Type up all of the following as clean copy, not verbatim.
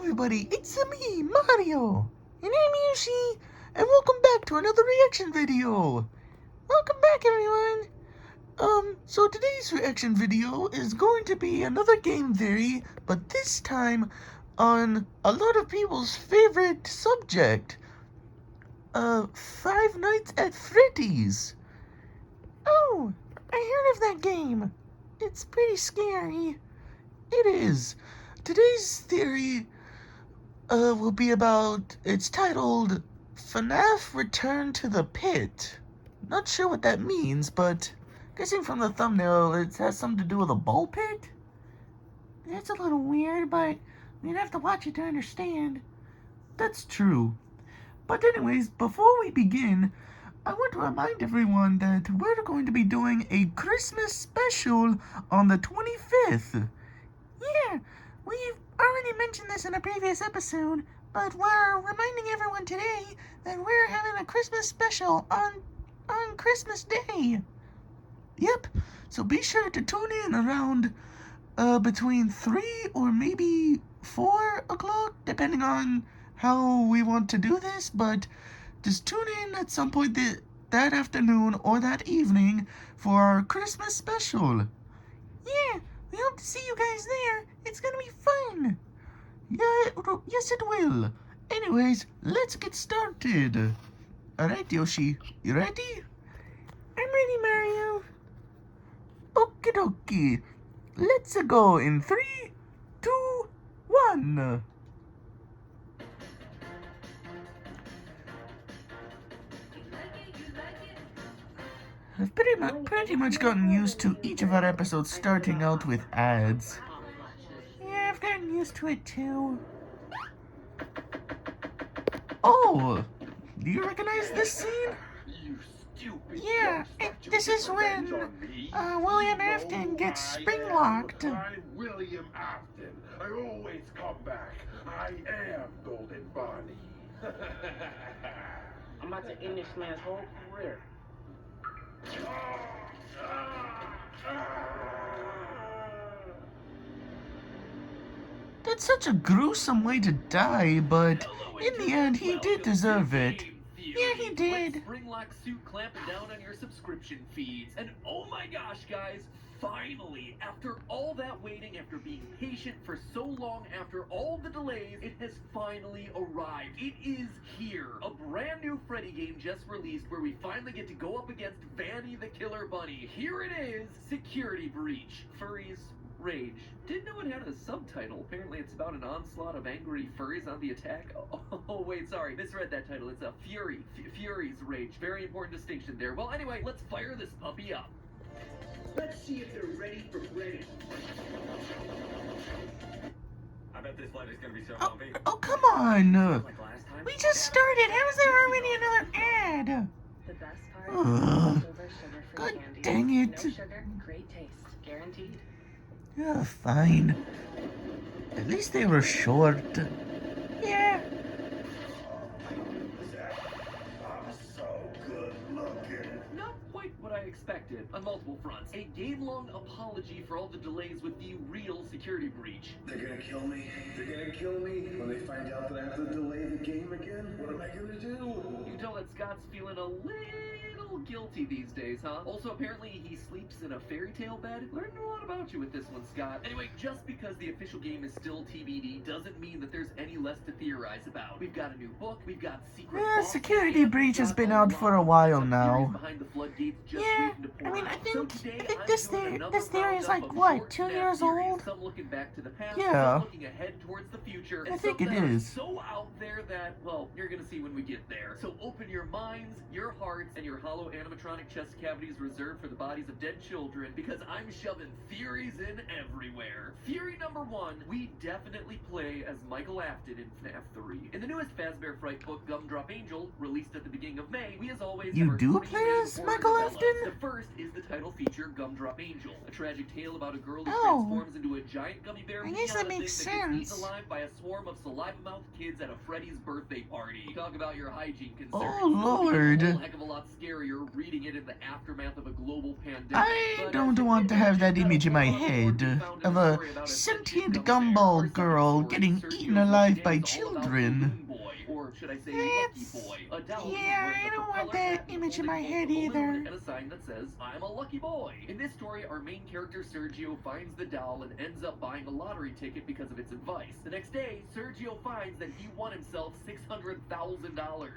everybody, it's me, Mario, and I'm Yoshi, and welcome back to another reaction video. Welcome back, everyone. So today's reaction video is going to be another game theory, but this time on a lot of people's favorite subject, Five Nights at Freddy's. Oh, I heard of that game. It's pretty scary. It is. Today's theory will be about, it's titled FNAF Return to the Pit. Not sure what that means, but guessing from the thumbnail it has something to do with a ball pit? That's a little weird, but you'd have to watch it to understand. That's true. But anyways, before we begin, I want to remind everyone that we're going to be doing a Christmas special on the 25th. Yeah, we've already mentioned this in a previous episode, but we're reminding everyone today that we're having a Christmas special on Christmas Day. Yep, so be sure to tune in around between 3 or maybe 4 o'clock, depending on how we want to do this, but just tune in at some point that afternoon or that evening for our Christmas special. Yeah, we hope to see you guys there. It's gonna be fun. Yeah, yes it will. Anyways, let's get started. Alright, Yoshi, you ready? I'm ready, Mario. Okie dokie. Let's go in 3, 2, 1. I've pretty much gotten used to each of our episodes starting out with ads. Yeah, I've gotten used to it too. Oh, do you recognize this scene? Yeah, this is when William Afton gets spring-locked. I'm William Afton. I always come back. I am Golden Bonnie. I'm about to end this man's whole career. That's such a gruesome way to die, but in the end, he did deserve it. Yeah, he did. Springlock suit clamping down on your subscription feeds. And oh my gosh, guys, finally, after all that waiting, after being patient for so long, after all the delays, it has finally arrived. It is here. A brand new Freddy game just released where we finally get to go up against Vanny the Killer Bunny. Here it is, Security Breach. Furries Rage. Didn't know it had a subtitle. Apparently it's about an onslaught of angry furries on the attack. Oh wait, sorry. Misread that title. It's a Fury's Rage. Very important distinction there. Well, anyway, let's fire this puppy up. Let's see if they're ready for Freddy. I bet this light is gonna be so bumpy. Oh, come on. Like last time? We just started. How is there already another ad? The best part Ugh. is sugar-free God candy. dang it. No sugar, great taste, guaranteed. Yeah, fine. At least they were short. Yeah. I'm so good looking. Not quite what I expected on multiple fronts. A game-long apology for all the delays with the real Security Breach. They're gonna kill me. They're gonna kill me when they find out that I have to delay the game again. What am I gonna do? You can tell that Scott's feeling a little guilty these days, huh? Also, apparently he sleeps in a fairy tale bed. Learned a lot about you with this one, Scott. Anyway, just because the official game is still TBD doesn't mean that there's any less to theorize about. We've got a new book, we've got secret bosses, Security Breach has been out for a while now. behind the floodgates just Yeah, waiting to pour I mean, out. I So think today, I'm this doing another theory is roundup like, of what, short 2 FNAF years theories. old? Some looking back to the past, Yeah. some looking ahead towards the future, I and think some it that are is. so out there that, well, you're gonna see when we get there. So open your minds, your hearts, and your hollow animatronic chest cavities reserved for the bodies of dead children, because I'm shoving theories in everywhere. Theory number 1, we definitely play as Michael Afton in FNAF 3. In the newest Fazbear Fright book, Gumdrop Angel, released at the beginning of May, we as always You have our do 20 play main as horror Michael novellas. Afton? The first is the title feature, Gumdrop Angel, a tragic tale about a girl who Oh. transforms into a giant gummy bear I guess that makes that gets eaten sense. alive by a swarm of saliva-mouthed kids at a Freddy's birthday party. Talk about your hygiene concerns. Oh, It's Lord. a whole heck of a lot scarier reading it in the aftermath of a global pandemic. I But don't as want to have that you image in my can imagine, head found of in a story about sentient gummy bear. gumball Our second girl story, getting Sergio's eaten alive Lucky by Day, is all about children. Balloon Boy, or should I say Lucky That's... Boy, a doll Yeah, wearing I a don't want propeller that hat and image in holding my both head a balloon either. and a sign that says, I'm a lucky boy. In this story, our main character Sergio finds the doll and ends up buying a lottery ticket because of its advice. The next day, Sergio finds that he won himself $600,000.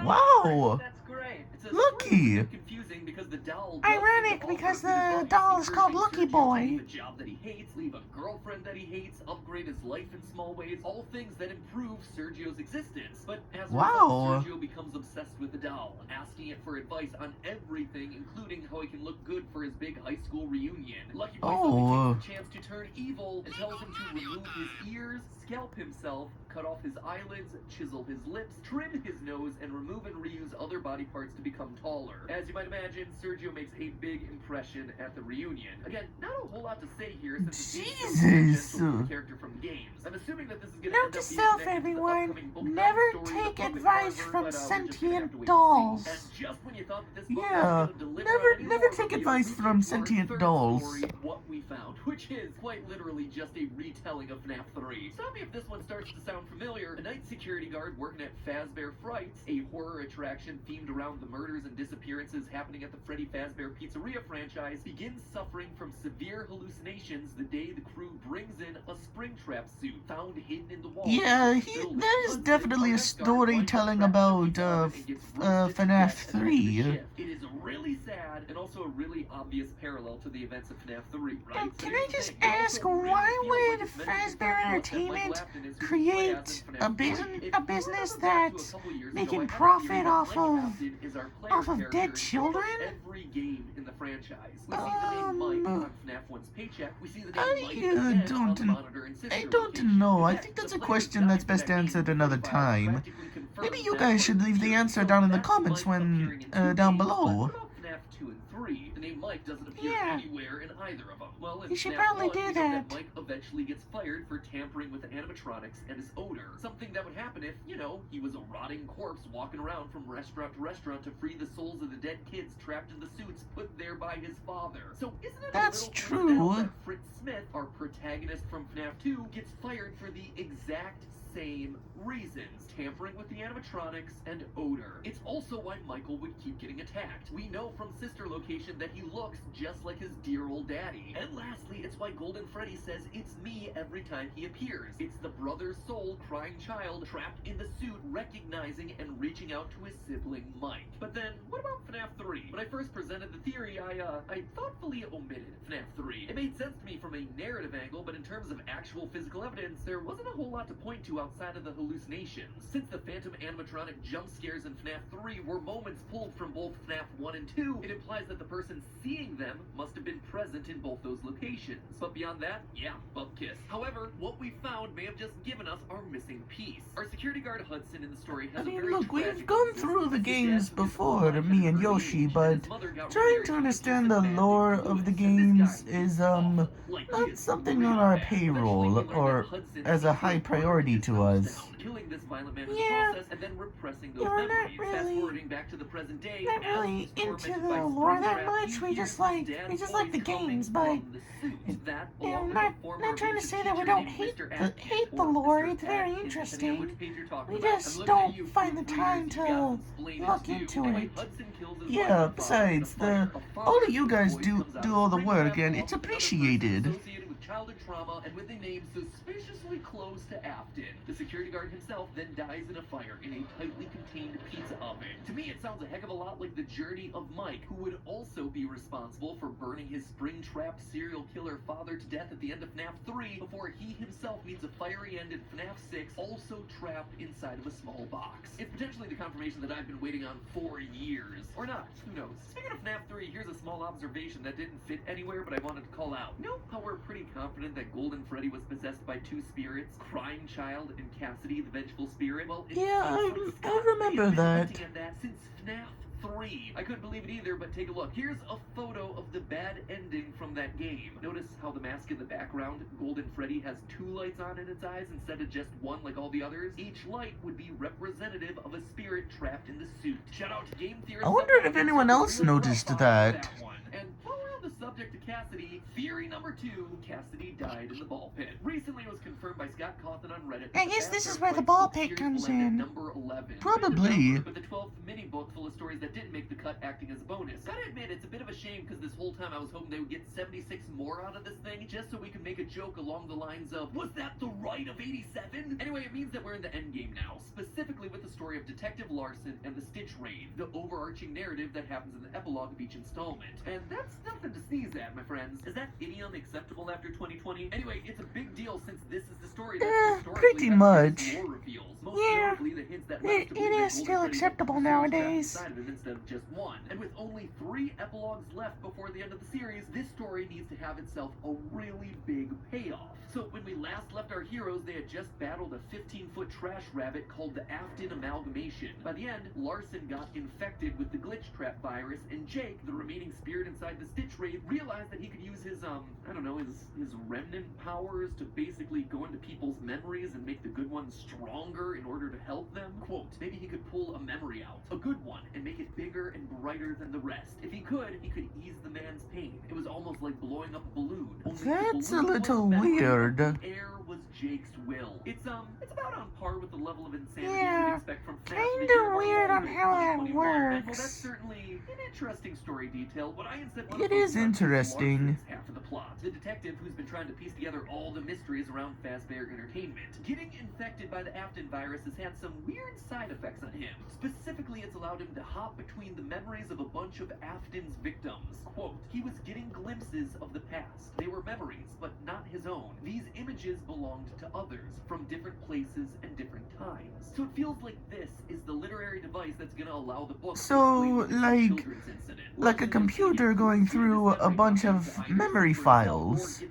Wow! That's great. It's a Lucky. bit confusing because the doll does Ironic, seem to because offer good the advice, doll is called encouraging Lucky Sergio Boy. to leave a job that he hates, leave a girlfriend that he hates, upgrade his life in small ways, all things that improve Sergio's existence. But as a Wow. result, Sergio becomes obsessed with the doll, asking it for advice on everything, including how he can look good for his big high school reunion. Lucky Boy suddenly takes the chance to turn evil and tells him to remove his ears, scalp himself, cut off his eyelids, chisel his lips, trim his nose, and remove and reuse other body parts to become taller. As you might imagine, Sergio makes a big impression at the reunion. Again, not a whole lot to say here since it's Jesus. a character from the games. I'm assuming that this is going Note to self, everyone, never take advice from sentient dolls. And just when you thought that this book Yeah, was gonna deliver on any never lore take reveals, advice we from get our sentient third dolls. story, What We Found, which is quite literally just a retelling of FNAF 3. Stop me if this one starts to sound familiar. A night security guard working at Fazbear Frights, a horror attraction themed around the murders and disappearances happening at the Freddy Fazbear Pizzeria franchise, begins suffering from severe hallucinations the day the crew brings in a Springtrap suit found hidden in the wall. Yeah, that is definitely a story telling about FNAF 3. It is really sad and also a really obvious parallel to the events of FNAF 3, right? And can I just ask, why would Fazbear Entertainment create a business that's making profit off of dead children? Every game in the franchise. We see the name Mike on FNAF 1's paycheck. We see the name Mike again on the monitor and sister I don't location. know. I Heck, think that's the a player's question that's best guide to that answered game another file time. practically confirms Maybe you that guys was should leave the answer down in the comments when down below. What about FNAF 2 and 3? The name Mike doesn't appear Yeah. anywhere in either of them. Well, in You should FNAF probably 1, do we know that. Mike eventually gets fired for tampering with the animatronics and his odor. Something that would happen if, he was a rotting corpse walking around from restaurant to restaurant to free the souls of the dead kids trapped in the suits put there by his father. So isn't it That's a little true. coincidental that Fritz Smith, our protagonist from FNAF 2, gets fired for the exact same reasons: tampering with the animatronics and odor. It's also why Michael would keep getting attacked. We know from sister location that he looks just like his dear old daddy. And lastly, it's why Golden Freddy says it's me every time he appears. It's the brother's soul crying child trapped in the suit, recognizing and reaching out to his sibling Mike. But then, what about FNAF 3? When I first presented the theory, I thoughtfully omitted FNAF 3. It made sense to me from a narrative angle, but in terms of actual physical evidence, there wasn't a whole lot to point to outside of the hallucinations. Since the phantom animatronic jump scares in FNAF 3 were moments pulled from both FNAF 1 and 2, it implies that the person seeing them must have been present in both those locations. But beyond that, yeah, bump kiss. However, what we found may have just given us our missing piece. Our security guard Hudson in the story has a very Look, we've tragic gone existence. through the His games dad was before, alive me at and an early Yoshi, age, but and his mother got trying remarried to an understand abusive the man lore named of the Lewis, and this games guy is, awful. Like, he not is something really on our bad. payroll Eventually, we learn or that Hudson as a secretly high burned priority his to house us. down, killing this violent man in Yeah. the process and then repressing those Yeah, we're not memories. really- Fast forwarding back to the present day, Not as really he's tormented into the by lore that Springtrap, much. he We hears just his like dad's the voice coming games, but from the suit. That, yeah, along I'm with not a former trying to abusive say that we teacher don't named hate Mr. the Atkins, the or lore. Mr. It's very Atkins, depending on which interesting. page you're talking We about. just I'm looking at don't you, find the proofreaders, time you to gotta explain look too. into Anyway, it. Hudson kills his wife Yeah, and father in a besides, fire. all of you guys Boy do comes out all the of work, Springtrap and along it's with another person appreciated. associated with childhood trauma and with a name suspiciously close to Afton. The security guard himself then dies in a fire in a tightly contained pizza oven. To me, it sounds a heck of a lot like the journey of Mike, who would also be responsible for burning his Springtrap serial killer father to death at the end of FNAF 3 before he himself meets a fiery end in FNAF 6, also trapped inside of a small box. It's potentially the confirmation that I've been waiting on for years. Or not, who knows. Speaking of FNAF 3, here's a small observation that didn't fit anywhere, but I wanted to call out. Know how we're pretty confident that Golden Freddy was possessed by two spirits, Crying Child and Cassidy, the vengeful spirit? Well, Yeah, I Scott remember has been that. hinting at that since FNAF 3. I couldn't believe it either, but take a look. Here's a photo of the bad ending from that game. Notice how the mask in the background, Golden Freddy, has 2 lights on in its eyes instead of just 1 like all the others? Each light would be representative of a spirit trapped in the suit. Shout out to Game Theory. I wonder if anyone else noticed that. And while we're on the subject of Cassidy, theory number 2, Cassidy died in the ball pit. Recently it was confirmed by Scott Cawthon on Reddit. I guess this is where the ball pit comes in. Number 11. Probably. But the 12th mini book full of stories that didn't make the cut acting as a bonus. Gotta admit, it's a bit of a shame because this whole time I was hoping they would get 76 more out of this thing just so we could make a joke along the lines of, was that the right of 87? Anyway, it means that we're in the end game now, specifically with the story of Detective Larson and the Stitch Raid, the overarching narrative that happens in the epilogue of each installment. And that's nothing to sneeze at, my friends. Is that idiom acceptable after 2020? Anyway, it's a big deal since this is the story that's pretty much. more reveals. Most Yeah, notably the hints that led us to it believe that is still Golden Freddy acceptable was the serial nowadays. inside of it instead of just 1. And with only 3 epilogues left before the end of the series, this story needs to have itself a really big payoff. So when we last left our heroes, they had just battled a 15-foot trash rabbit called the Afton Amalgamation. By the end, Larson got infected with the glitch trap virus, and Jake, the remaining spirit inside the Stitch Raid, realized that he could use his, I don't know, his remnant powers to basically go into people's memories and make the good ones stronger in order to help them. Quote, maybe he could pull a memory out, a good one, and make it bigger and brighter than the rest. If he could ease the man's pain. It was almost like blowing up a balloon. Only That's the a balloon little was memory, weird. but the air was Jake's will. It's about on par with the level of insanity Yeah, you'd expect from FNAF kinda video weird on games how that 2021. And while works. that's certainly an interesting story detail, what I instead want It to is focus on interesting. Larson's half of the plot. The detective who's been trying to piece together all the mysteries around Fazbear Entertainment. Getting infected by the Afton virus has had some weird side effects on him. Specifically, it's allowed him to hop between the memories of a bunch of Afton's victims. Quote, he was getting glimpses of the past. They were memories, but not his own. These images belonged to others from different places and different times. So it feels like this is the literary device that's going to allow the book So, to explain like- the children's incident. like a computer going through a bunch of memory files.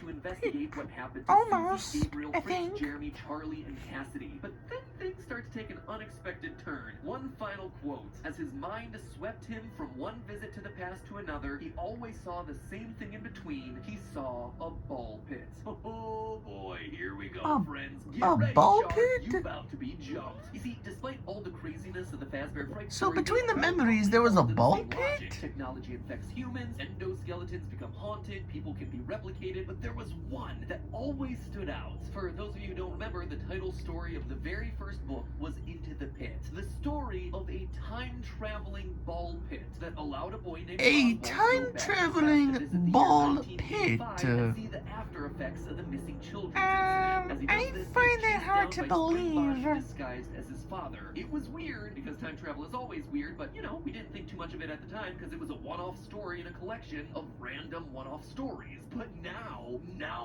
Investigate what happened to Almost, Susie, Gabriel, I Fritz, think. Jeremy, Charlie, and Cassidy. But then things start to take an unexpected turn. One final quote. As his mind swept him from one visit to the past to another, he always saw the same thing in between. He saw a ball pit. Oh boy, here we go, friends. Get a ready, ball Char. pit? You about to be jumped. You see, despite all the craziness of the Fazbear Fright So story, between the they memories, there was a follow the ball same logic. pit? Technology infects humans, endoskeletons become haunted, people can be replicated, but there was one that always stood out. For those of you who don't remember, the title story of the very first book was Into the Pit. The story of a time-traveling ball pit that allowed a boy named A Oswald to go back time-traveling to visit the year ball 1985 pit. and see the after effects of the missing children. As he does I this, find he's that chased hard down to by Spring Bonnie believe. disguised as his father. It was weird because time travel is always weird, but you know, we didn't think too much of it at the time because it was a one-off story in a collection of random one-off stories. But now,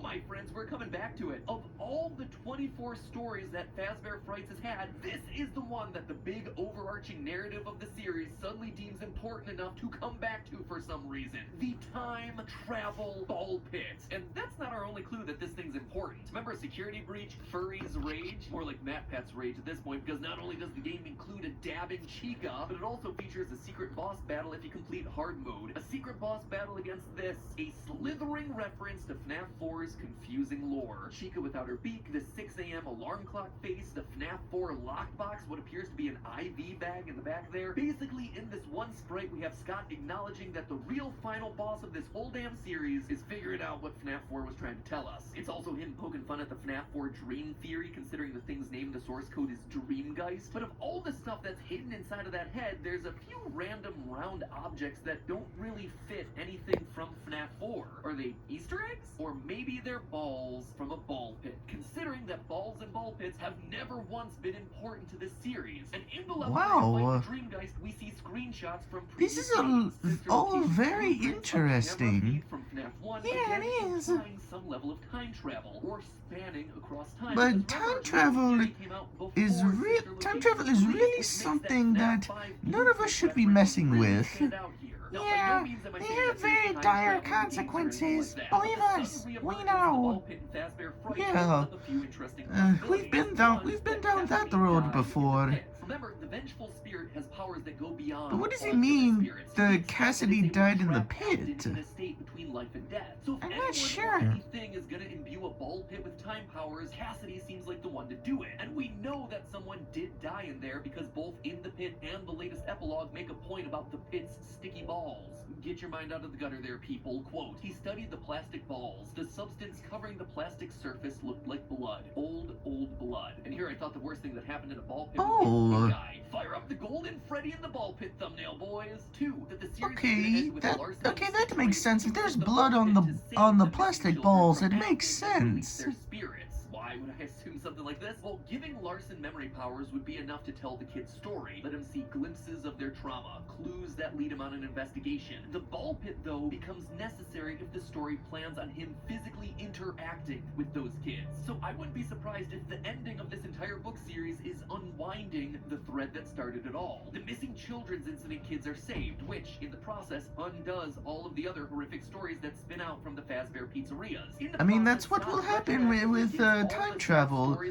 my friends, we're coming back to it. Of all the 24 stories that Fazbear Frights has had, this is the one that the big overarching narrative of the series suddenly deems important enough to come back to for some reason. The time travel ball pit. And that's not our only clue that this thing's important. Remember Security Breach, Furry's Rage? More like MatPat's Rage at this point, because not only does the game include a dabbing Chica, but it also features a secret boss battle if you complete hard mode. A secret boss battle against this, a slithering reference to FNAF 4's confusing lore. Chica without her beak, the 6 a.m. alarm clock face, the FNAF 4 lockbox, what appears to be an IV bag in the back there. Basically, in this one sprite, we have Scott acknowledging that the real final boss of this whole damn series is figuring out what FNAF 4 was trying to tell us. It's also him poking fun at the FNAF 4 dream theory, considering the thing's name in the source code is Dreamgeist. But of all the stuff that's hidden inside of that head, there's a few random round objects that don't really fit anything from FNAF 4. Are they Easter eggs? Or maybe they're balls from a ball pit, considering that balls and ball pits have never once been important to this series. And in the level Wow. where you fight the Dreamgeist, we see screenshots from This previous is games. Sister all Loki's very blueprints of the camera interesting. feed from FNAF 1, Yeah, again, it is. implying some level of time travel or spanning across time. But Because time remember, travel Theory came out before is real. Sister Time Loki's travel is release, really which makes something FNAF that 5 none of us should be reference messing really with. stand out here. Now, by Yeah, no means am I they saying have that there's very time dire travel in games or anything consequences. like that, Believe but the us, sudden we reemergence of the know. ball pit and Fazbear Fright Yeah. opens up a few interesting We've been possibilities. down One, we've been that down Cassidy that road died in the before. pit. Remember, the vengeful spirit has powers that go beyond. But what does he all human mean, spirits. the He expects Cassidy that they died would in the trap Afton pit? in a state between life and death. So if I'm anyone not sure. or anything is gonna imbue a ball pit with time powers, Cassidy seems like the one to do it. And we know that someone did die in there because both in the pit and the latest epilogue make a point about the pit's sticky balls. Get your mind out of the gutter there, people. Quote, he studied the plastic balls. The substance covering the plastic surface looked like blood. Old blood. And here I thought the worst thing that happened in a ball pit was the guy. Fire up the Golden Freddy in the ball pit thumbnail, boys. 2, that the series is gonna end with Larson that makes sense. If there's the blood ball on pit the to save on the missing plastic children balls, from it makes Afton and release sense. their spirits. Why would I assume something like this? Well, giving Larson memory powers would be enough to tell the kid's story. Let him see glimpses of their trauma, clues that lead him on an investigation. The ball pit, though, becomes necessary if the story plans on him physically interacting with those kids. So I wouldn't be surprised if the ending of this entire book series is unwinding the thread that started it all. The missing children's incident kids are saved, which, in the process, undoes all of the other horrific stories that spin out from the Fazbear pizzerias. I mean, that's what will happen with time travel.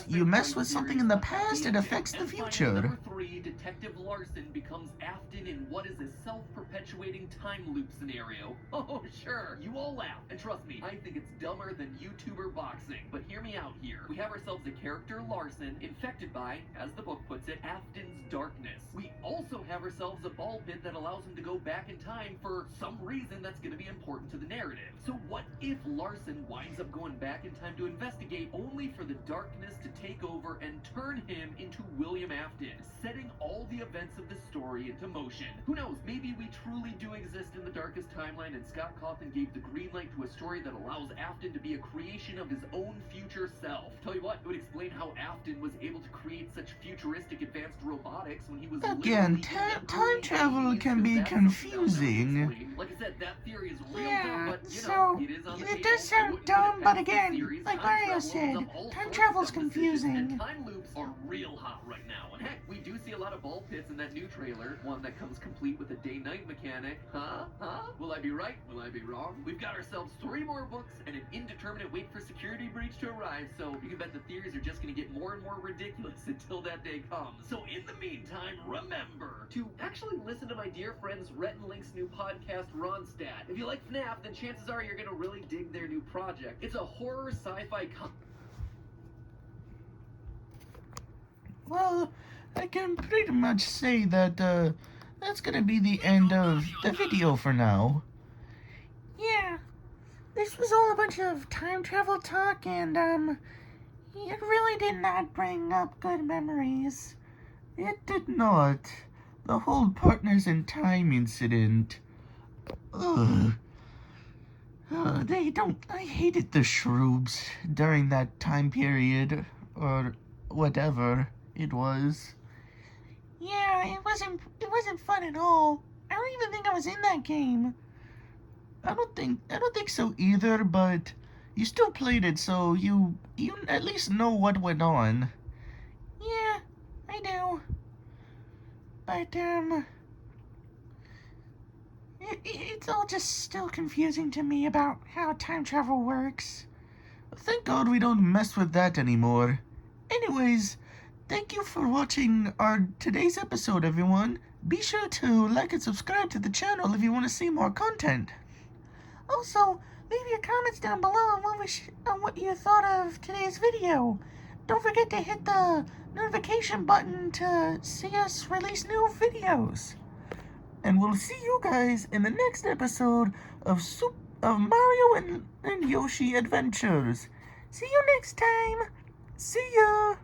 You mess with something in the past, it affects the future. Number 3, Detective Larson becomes Afton in what is a self-perpetuating time loop scenario. Oh, sure, you all laugh, and trust me, I think it's dumber than YouTuber boxing. But hear me out here. We have ourselves a character, Larson, infected by, as the book puts it, Afton's darkness. We also have ourselves a ball pit that allows him to go back in time for some reason that's going to be important to the narrative. So what if Larson winds up going back in time to investigate only for the darkness to take over and turn him into William Afton, setting all the events of the story into motion? Who knows, maybe we truly do exist in the darkest timeline and Scott Cawthon gave the green light to a story that allows Afton to be a creation of his own future self. Tell you what, it would explain how Afton was able to create such futuristic advanced robotics when he was Again, time travel can be confusing. Like I said, that theory is real, Yeah, but you so know, it is on the it table. does I sound wouldn't put it dumb, but past the again, series. like Time Mario travel said, opens up all time sorts travel's of decisions, confusing. and time loops are real hot right now. And heck, we do see a lot of ball pits in that new trailer, one that comes complete with a day-night mechanic. Huh? Will I be right? Will I be wrong? We've got ourselves 3 more books and an indeterminate wait for security breach to arrive, so you can bet the theories are just gonna get more and more ridiculous until that day comes. So in the meantime, remember to actually listen to my dear friends Rhett and Link's new podcast, Ronstadt. If you like FNAF, then chances are you're gonna really dig their new project. It's a horror sci-fi Well, I can pretty much say that, that's gonna be the end of the video for now. Yeah, this was all a bunch of time travel talk, and, it really did not bring up good memories. It did not. The whole Partners in Time incident. Ugh. I hated the Shroobs during that time period, or whatever it was. Yeah, it wasn't fun at all. I don't even think I was in that game. I don't think so either, but you still played it, so you at least know what went on. Yeah, I do. But, it's all just still confusing to me about how time travel works. Thank God we don't mess with that anymore. Anyways, thank you for watching our today's episode, everyone. Be sure to like and subscribe to the channel if you want to see more content. Also, leave your comments down below on what you thought of today's video. Don't forget to hit the notification button to see us release new videos. And we'll see you guys in the next episode of Mario and Yoshi Adventures. See you next time. See ya.